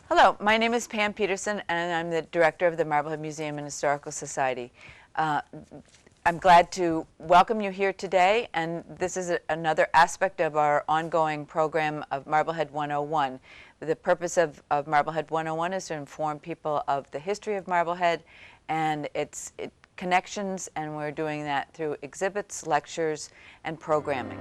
Hello, my name is Pam Peterson, and I'm the director of the Marblehead Museum and Historical Society. I'm glad to welcome you here today, and this is another aspect of our ongoing program of Marblehead 101. The purpose of Marblehead 101 is to inform people of the history of Marblehead and its connections, and we're doing that through exhibits, lectures, and programming.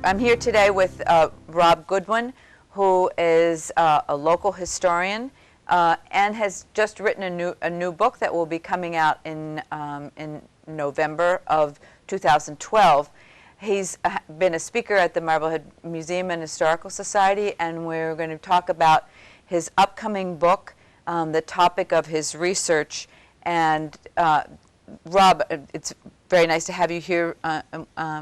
I'm here today with Rob Goodwin, who is a local historian and has just written a new book that will be coming out in November of 2012. He's been a speaker at the Marblehead Museum and Historical Society, and we're going to talk about his upcoming book, the topic of his research. And Rob, it's very nice to have you here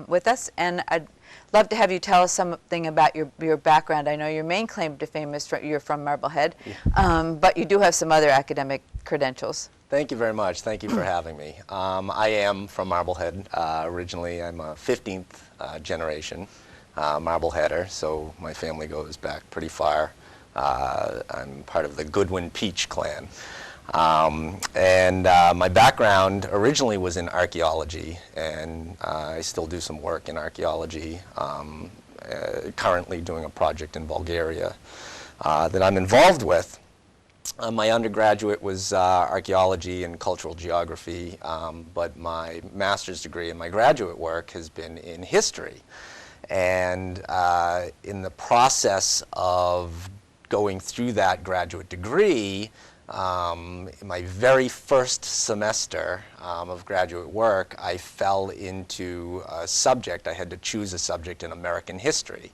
with us, and I'd love to have you tell us something about your background. I know your main claim to fame is you're from Marblehead, but you do have some other academic credentials. Thank you very much. Thank you for having me. I am from Marblehead. Originally, I'm a 15th generation Marbleheader, so my family goes back pretty far. I'm part of the Goodwin Peach clan. My background originally was in archaeology, and I still do some work in archaeology, currently doing a project in Bulgaria that I'm involved with. My undergraduate was archaeology and cultural geography, but my master's degree and my graduate work has been in history. And in the process of going through that graduate degree, in my very first semester of graduate work, I fell into a subject. I had to choose a subject in American history.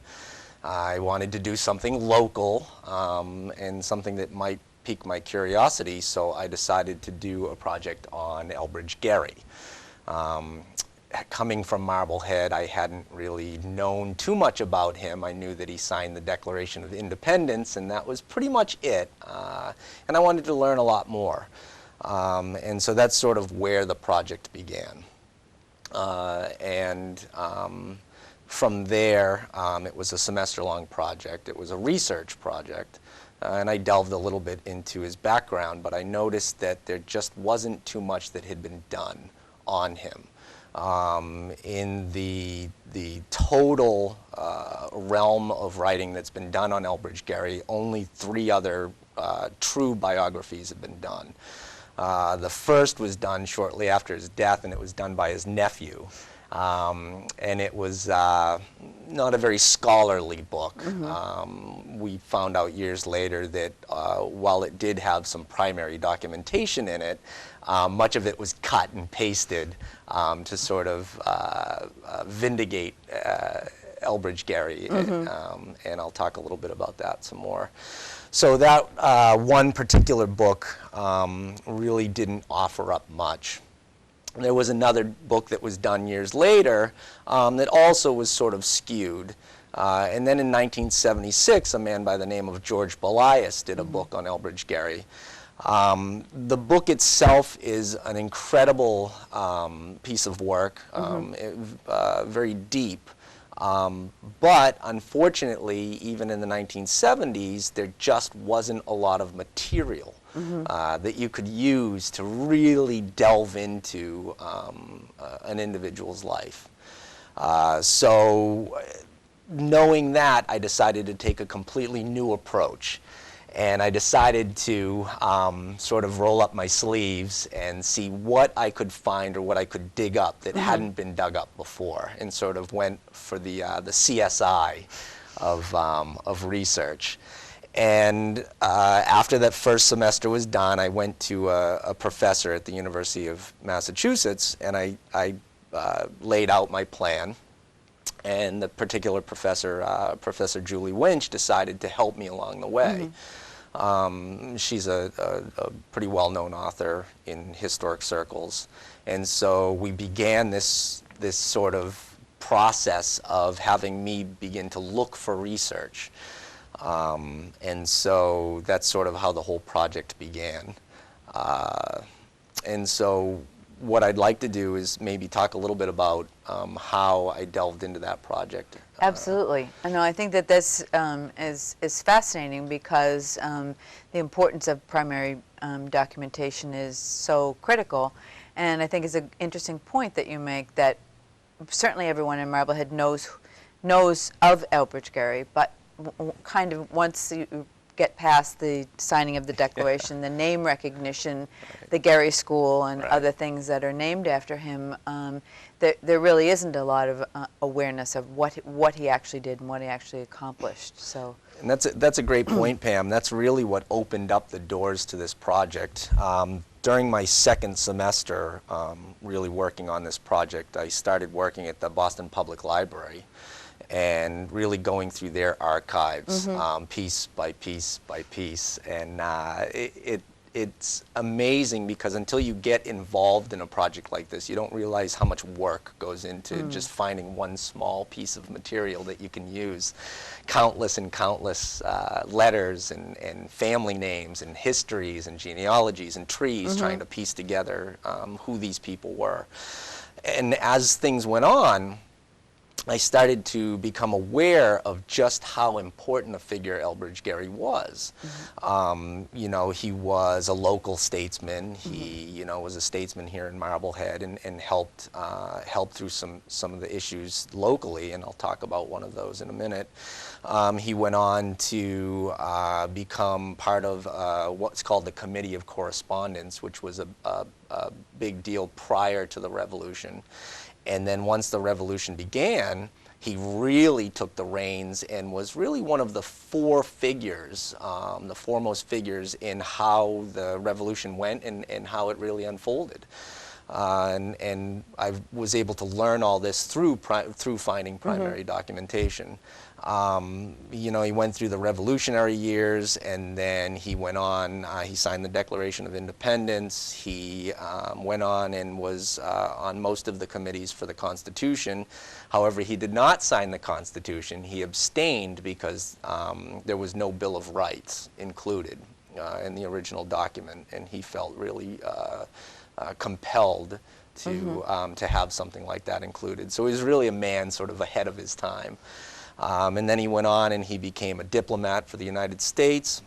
I wanted to do something local and something that might pique my curiosity, so I decided to do a project on Elbridge Gerry. Coming from Marblehead, I hadn't really known too much about him. I knew that he signed the Declaration of Independence, and that was pretty much it. And I wanted to learn a lot more. And so that's sort of where the project began. From there, it was a semester-long project. It was a research project. And I delved a little bit into his background, but I noticed that there just wasn't too much that had been done on him. In the total realm of writing that's been done on Elbridge Gerry, only 3 other true biographies have been done. The first was done shortly after his death, and it was done by his nephew. And it was not a very scholarly book. We found out years later that while it did have some primary documentation in it, much of it was cut and pasted to sort of vindicate Elbridge Gerry, and I'll talk a little bit about that some more. So that one particular book really didn't offer up much. There was another book that was done years later that also was sort of skewed. And then in 1976, a man by the name of George Balias did a book on Elbridge Gerry. The book itself is an incredible piece of work, very deep. But unfortunately, even in the 1970s, there just wasn't a lot of material that you could use to really delve into an individual's life. So knowing that, I decided to take a completely new approach. And I decided to sort of roll up my sleeves and see what I could find or what I could dig up that hadn't been dug up before, and sort of went for the CSI of research. And after that first semester was done, I went to a professor at the University of Massachusetts, and I laid out my plan. And the particular professor, Professor Julie Winch, decided to help me along the way. She's a pretty well-known author in historic circles. And so we began this sort of process of having me begin to look for research. And so that's sort of how the whole project began. And so what I'd like to do is maybe talk a little bit about how I delved into that project. Absolutely. No, I think that this is fascinating because the importance of primary documentation is so critical, and I think it's an interesting point that you make that certainly everyone in Marblehead knows of Elbridge Gerry, but kind of once you get past the signing of the declaration, the name recognition, the Gerry School, and other things that are named after him, there really isn't a lot of awareness of what he actually did and what he actually accomplished. So. And that's a great point, Pam. That's really what opened up the doors to this project. During my second semester, really working on this project, I started working at the Boston Public Library and really going through their archives, piece by piece by piece. And it's amazing because until you get involved in a project like this, you don't realize how much work goes into just finding one small piece of material that you can use. Countless and countless letters and family names and histories and genealogies and trees trying to piece together who these people were. And as things went on, I started to become aware of just how important a figure Elbridge Gerry was. You know, he was a local statesman. He, you know, was a statesman here in Marblehead and helped through some of the issues locally, and I'll talk about one of those in a minute. He went on to become part of what's called the Committee of Correspondence, which was a big deal prior to the Revolution. And then once the Revolution began, he really took the reins and was really one of the four figures, the foremost figures in how the Revolution went and how it really unfolded. And I was able to learn all this through finding primary documentation. You know, he went through the revolutionary years, and then he went on, he signed the Declaration of Independence. He went on and was on most of the committees for the Constitution. However, he did not sign the Constitution. He abstained because there was no Bill of Rights included in the original document, and he felt really compelled to have something like that included. So he was really a man sort of ahead of his time. And then he went on and he became a diplomat for the United States.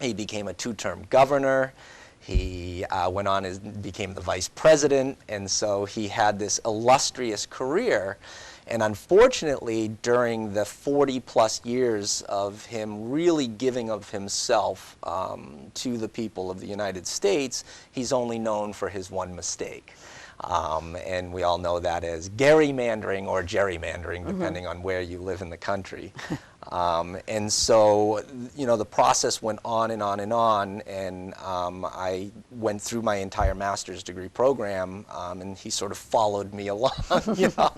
He became a two-term governor. He went on and became the vice president. And so he had this illustrious career. And unfortunately, during the 40-plus years of him really giving of himself to the people of the United States, he's only known for his one mistake. And we all know that as gerrymandering or gerrymandering, depending on where you live in the country. And so, you know, the process went on and on and on, and I went through my entire master's degree program, and he sort of followed me along, you know,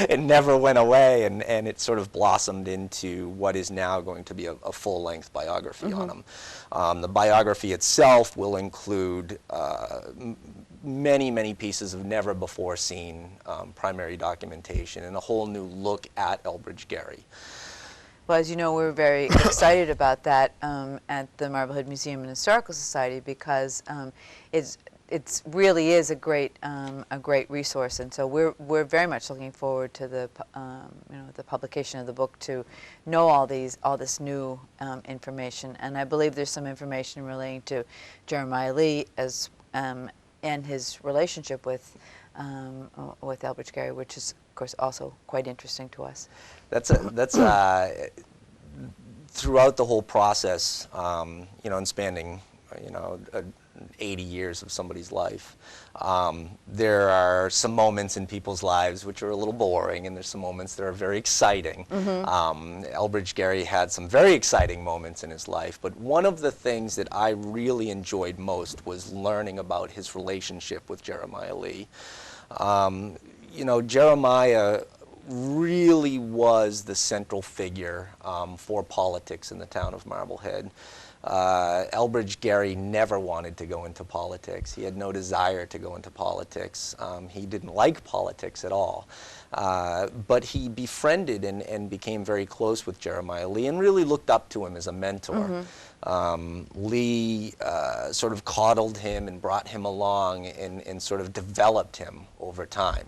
and never went away, and it sort of blossomed into what is now going to be a full-length biography on him. The biography itself will include many, many pieces of never-before-seen primary documentation and a whole new look at Elbridge Gerry. Well, as you know, we're very excited about that at the Marblehead Museum and Historical Society because it really is a great resource, and so we're very much looking forward to the the publication of the book to know all this new information. And I believe there's some information relating to Jeremiah Lee and his relationship with Elbridge Gerry, which is, of course, also quite interesting to us. That's throughout the whole process, you know, and spanning, you know, 80 years of somebody's life. There are some moments in people's lives which are a little boring, and there's some moments that are very exciting. Elbridge Gerry had some very exciting moments in his life, but one of the things that I really enjoyed most was learning about his relationship with Jeremiah Lee. You know, Jeremiah really was the central figure for politics in the town of Marblehead. Elbridge Gerry never wanted to go into politics. He had no desire to go into politics. He didn't like politics at all. But he befriended and became very close with Jeremiah Lee and really looked up to him as a mentor. Lee sort of coddled him and brought him along and sort of developed him over time.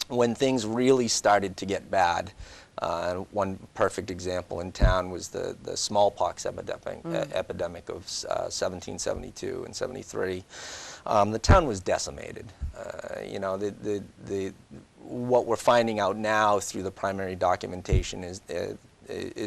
When things really started to get bad, one perfect example in town was the smallpox epidemic of 1772 and 73. The town was decimated. You know, what we're finding out now through the primary documentation is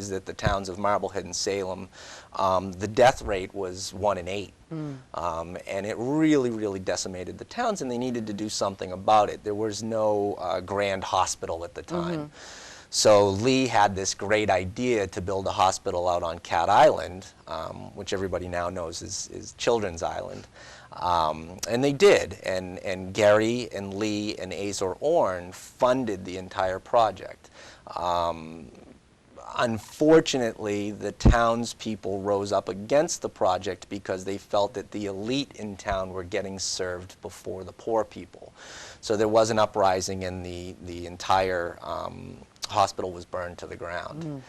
that the towns of Marblehead and Salem, the death rate was 1 in 8. And it really, really decimated the towns, and they needed to do something about it. There was no grand hospital at the time. So Lee had this great idea to build a hospital out on Cat Island, which everybody now knows is Children's Island. And they did, and Gerry and Lee and Azor Orn funded the entire project. Unfortunately, the townspeople rose up against the project because they felt that the elite in town were getting served before the poor people. So there was an uprising, and the entire hospital was burned to the ground.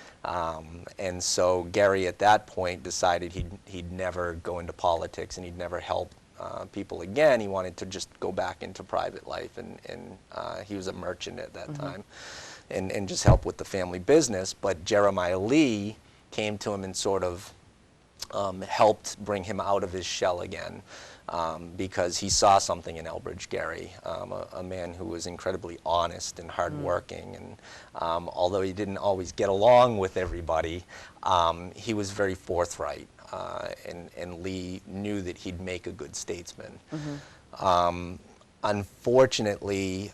And so Gerry at that point decided he'd never go into politics and he'd never help people again. He wanted to just go back into private life, and he was a merchant at that time. And just help with the family business. But Jeremiah Lee came to him and sort of helped bring him out of his shell again, because he saw something in Elbridge Gerry, a man who was incredibly honest and hardworking. And although he didn't always get along with everybody, he was very forthright. And Lee knew that he'd make a good statesman. Unfortunately,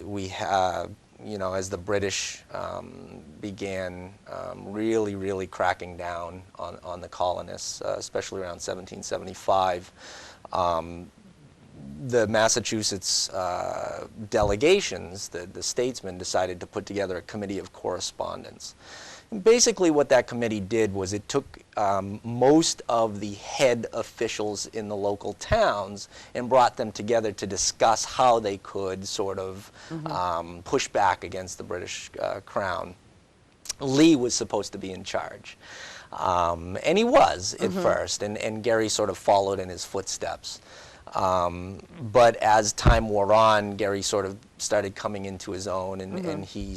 we have, you know, as the British began really cracking down on the colonists, especially around 1775, the Massachusetts delegations, the statesmen, decided to put together a committee of correspondence. Basically what that committee did was it took most of the head officials in the local towns and brought them together to discuss how they could sort of push back against the British crown. Lee was supposed to be in charge. And he was at first, and Gerry sort of followed in his footsteps. But as time wore on, Gerry sort of started coming into his own, and he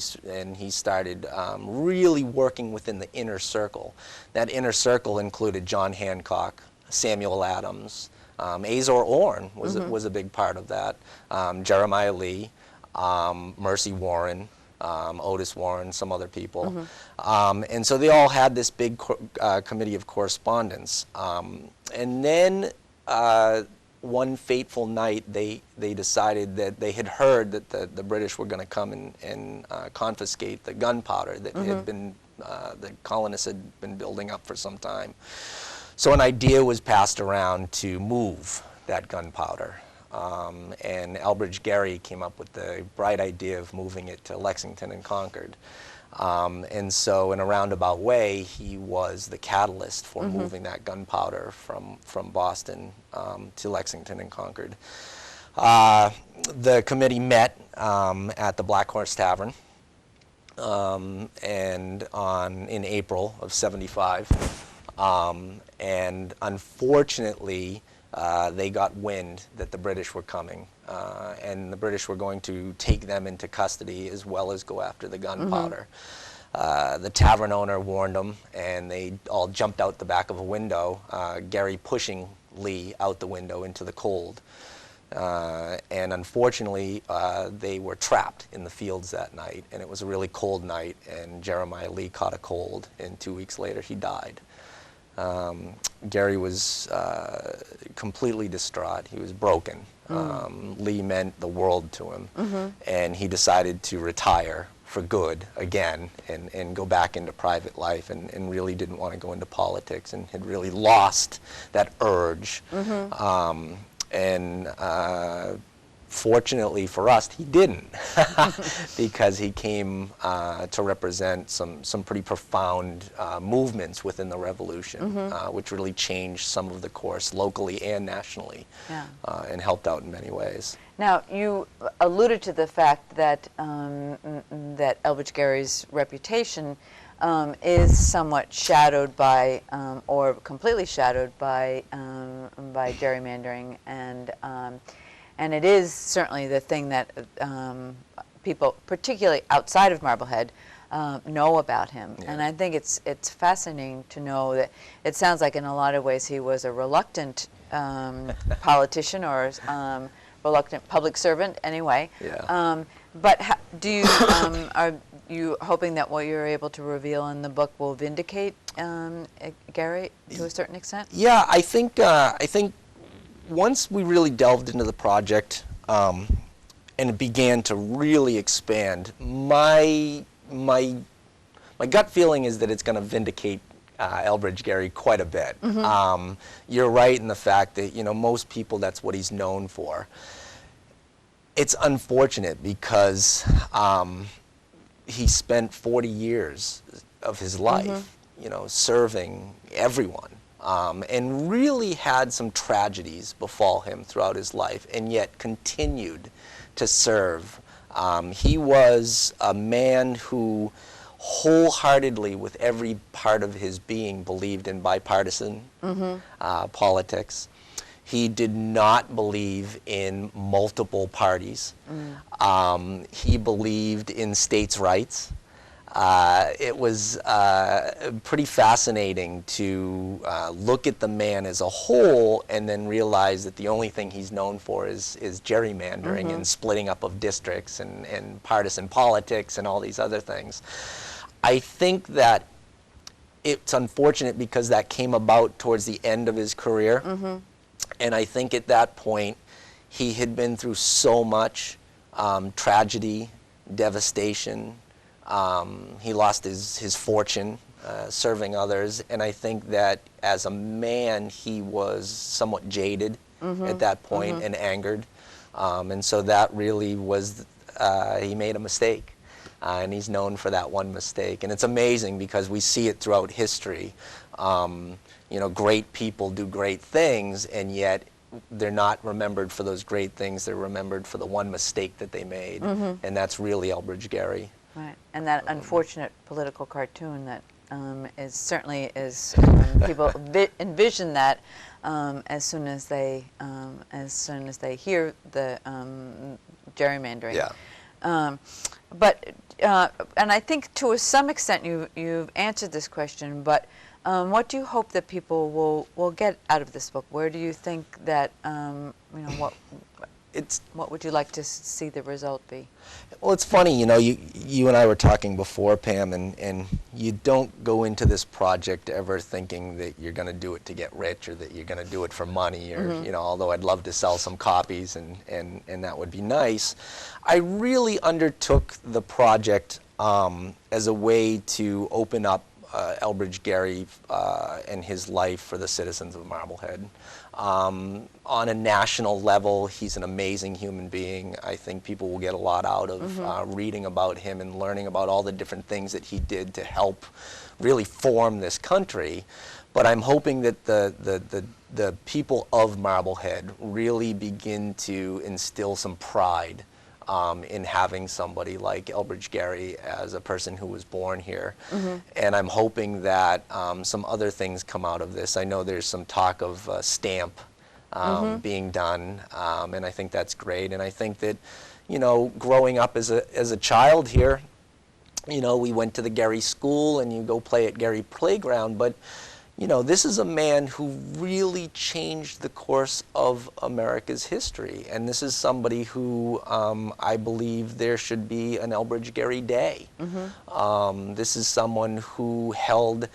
started really working within the inner circle. That inner circle included John Hancock, Samuel Adams, Azor Orn was a big part of that, Jeremiah Lee, Mercy Warren, Otis Warren, some other people. And so they all had this big committee of correspondence. And then one fateful night, they decided that they had heard that the British were going to come and confiscate the gunpowder that had been, the colonists had been building up for some time. So an idea was passed around to move that gunpowder. And Elbridge Gerry came up with the bright idea of moving it to Lexington and Concord. And so in a roundabout way, he was the catalyst for moving that gunpowder from Boston to Lexington and Concord. The committee met at the Black Horse Tavern and in April of '75. And unfortunately, they got wind that the British were coming, and the British were going to take them into custody as well as go after the gunpowder. The tavern owner warned them, and they all jumped out the back of a window, Gerry pushing Lee out the window into the cold. And unfortunately, they were trapped in the fields that night, and it was a really cold night, and Jeremiah Lee caught a cold, and 2 weeks later he died. Gerry was completely distraught. He was broken. Lee meant the world to him, and he decided to retire for good again and go back into private life, and really didn't want to go into politics, and had really lost that urge. And Fortunately for us, he didn't, because he came to represent some pretty profound movements within the revolution, which really changed some of the course locally and nationally, Yeah. And helped out in many ways. Now, you alluded to the fact that that Elbridge Gerry's reputation is somewhat shadowed by, or completely shadowed by gerrymandering, and it is certainly the thing that people, particularly outside of Marblehead, know about him. Yeah. And I think it's fascinating to know that it sounds like in a lot of ways he was a reluctant politician, or reluctant public servant anyway. Yeah. But do you are you hoping that what you're able to reveal in the book will vindicate Gerry to a certain extent? Yeah, I think once we really delved into the project and it began to really expand, my gut feeling is that it's going to vindicate Elbridge Gerry quite a bit. You're right in the fact that, you know, most people, that's what he's known for. It's unfortunate because he spent 40 years of his life, you know, serving everyone, and really had some tragedies befall him throughout his life, and yet continued to serve. He was a man who wholeheartedly, with every part of his being, believed in bipartisan politics. He did not believe in multiple parties. He believed in states' rights. It was pretty fascinating to look at the man as a whole and then realize that the only thing he's known for is gerrymandering and splitting up of districts and partisan politics and all these other things. I think that it's unfortunate because that came about towards the end of his career. And I think at that point, he had been through so much tragedy, devastation. He lost his fortune serving others. And I think that as a man, he was somewhat jaded at that point and angered. And so that really was, he made a mistake. And he's known for that one mistake. And it's amazing because we see it throughout history. You know, great people do great things, and yet they're not remembered for those great things. They're remembered for the one mistake that they made, and that's really Elbridge Gerry. Right, and that unfortunate political cartoon that is certainly is people envision that as soon as they hear the gerrymandering. Yeah. And I think to some extent you've answered this question, but what do you hope that people will get out of this book? Where do you think that you know, what would you like to see the result be? Well, it's funny, you know, you and I were talking before, Pam, and you don't go into this project ever thinking that you're going to do it to get rich or that you're going to do it for money, or you know, although I'd love to sell some copies and that would be nice. I really undertook the project as a way to open up Elbridge Gerry and his life for the citizens of Marblehead. On a national level, he's an amazing human being. I think people will get a lot out of reading about him and learning about all the different things that he did to help really form this country. But I'm hoping that the people of Marblehead really begin to instill some pride in having somebody like Elbridge Gerry as a person who was born here. And I'm hoping that some other things come out of this. I know there's some talk of a stamp being done, and I think that's great. And I think that, you know, growing up as a child here, you know, we went to the Gerry School and you go play at Gerry Playground, but you know, this is a man who really changed the course of America's history. And this is somebody who I believe there should be an Elbridge Gerry Day. This is someone who held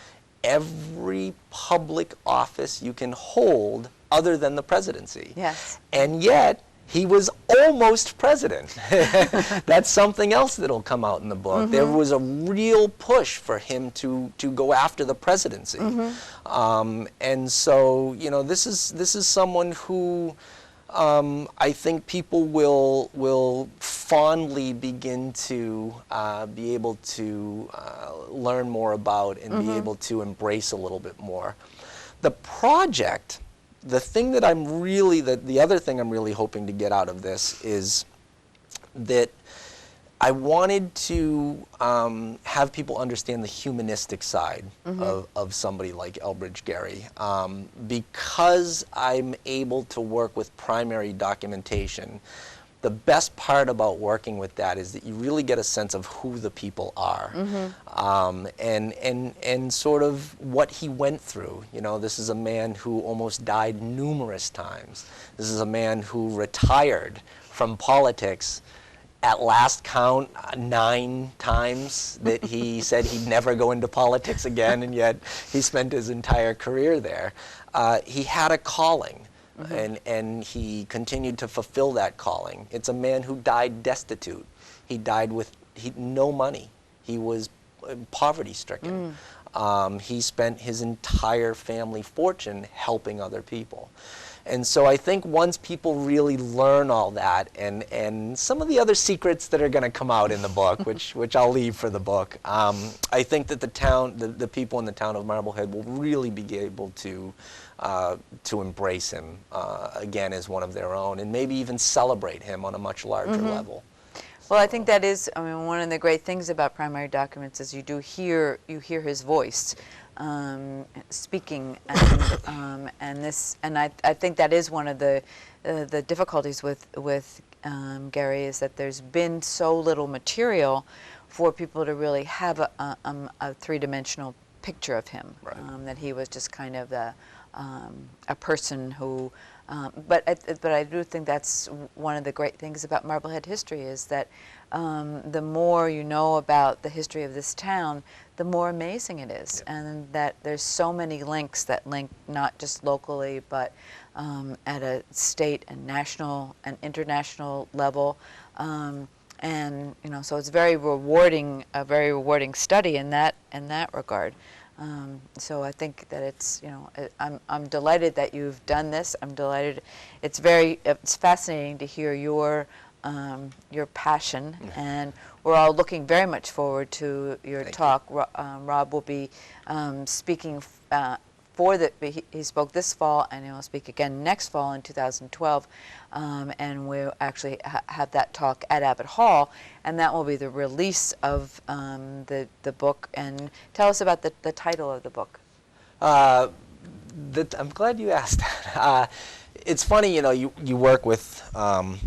every public office you can hold other than the presidency. Yes. And yet, he was almost president. That's something else that'll come out in the book. There was a real push for him to go after the presidency. And so, you know, this is someone who I think people will fondly begin to be able to learn more about and be able to embrace a little bit more. The project, the thing that I'm really, the other thing I'm really hoping to get out of this is that I wanted to have people understand the humanistic side of somebody like Elbridge Gerry. Because I'm able to work with primary documentation, the best part about working with that is that you really get a sense of who the people are, and sort of what he went through. You know, this is a man who almost died numerous times. This is a man who retired from politics at last count 9 times that he said he'd never go into politics again, and yet he spent his entire career there. He had a calling, and he continued to fulfill that calling. It's a man who died destitute. He died with no money. He was poverty-stricken. He spent his entire family fortune helping other people. And so I think once people really learn all that, and some of the other secrets that are going to come out in the book, which I'll leave for the book, I think that the people in the town of Marblehead will really be able to embrace him again as one of their own, and maybe even celebrate him on a much larger level. Well, I think that is, I mean, one of the great things about primary documents is you hear his voice speaking, and I think that is one of the difficulties with Gerry, is that there's been so little material for people to really have a three-dimensional picture of him. Right. That he was just kind of a person who. But I do think that's one of the great things about Marblehead history, is that the more you know about the history of this town, the more amazing it is, and that there's so many links that link not just locally, but at a state and national and international level, and you know, so it's very rewarding, a very rewarding study in that regard. So I think that it's, you know, I'm delighted that you've done this. I'm delighted. It's fascinating to hear your passion, and we're all looking very much forward to your talk. Rob will be speaking he spoke this fall, and he will speak again next fall in 2012, and we'll actually have that talk at Abbott Hall, and that will be the release of the book. And tell us about the title of the book. I'm glad you asked that. It's funny, you know, you work with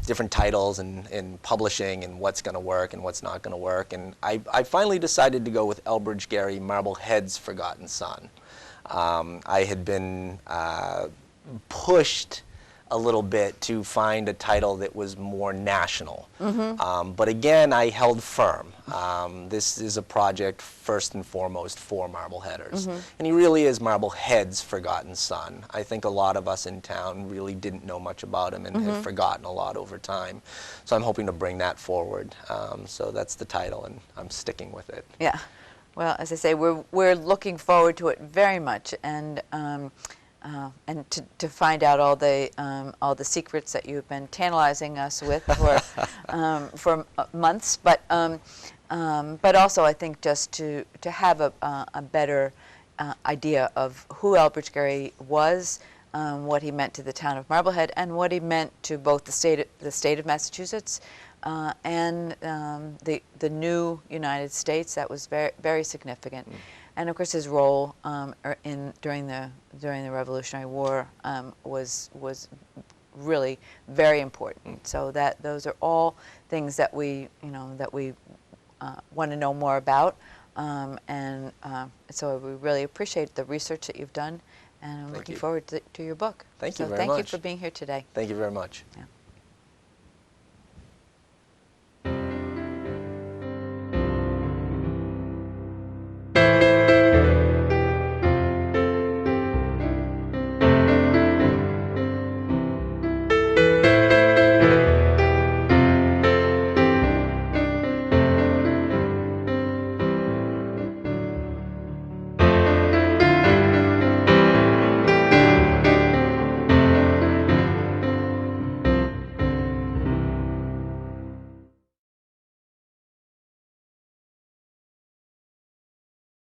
different titles and publishing and what's going to work and what's not going to work, and I finally decided to go with Elbridge Gerry, Marblehead's Forgotten Son. I had been pushed a little bit to find a title that was more national. But again, I held firm. This is a project first and foremost for Marbleheaders. And he really is Marblehead's forgotten son. I think a lot of us in town really didn't know much about him and have forgotten a lot over time. So I'm hoping to bring that forward. So that's the title, and I'm sticking with it. Yeah. Well, as I say, we're looking forward to it very much, and to find out all the secrets that you've been tantalizing us with for months. But also, I think just to have a better idea of who Elbridge Gerry was, what he meant to the town of Marblehead, and what he meant to both the state of Massachusetts. And the new United States. That was very, very significant, and of course his role during the Revolutionary War was really very important. So those are all things that we want to know more about, and so we really appreciate the research that you've done, and I'm looking forward to your book. Thank you very much. Thank you for being here today. Thank you very much. Yeah.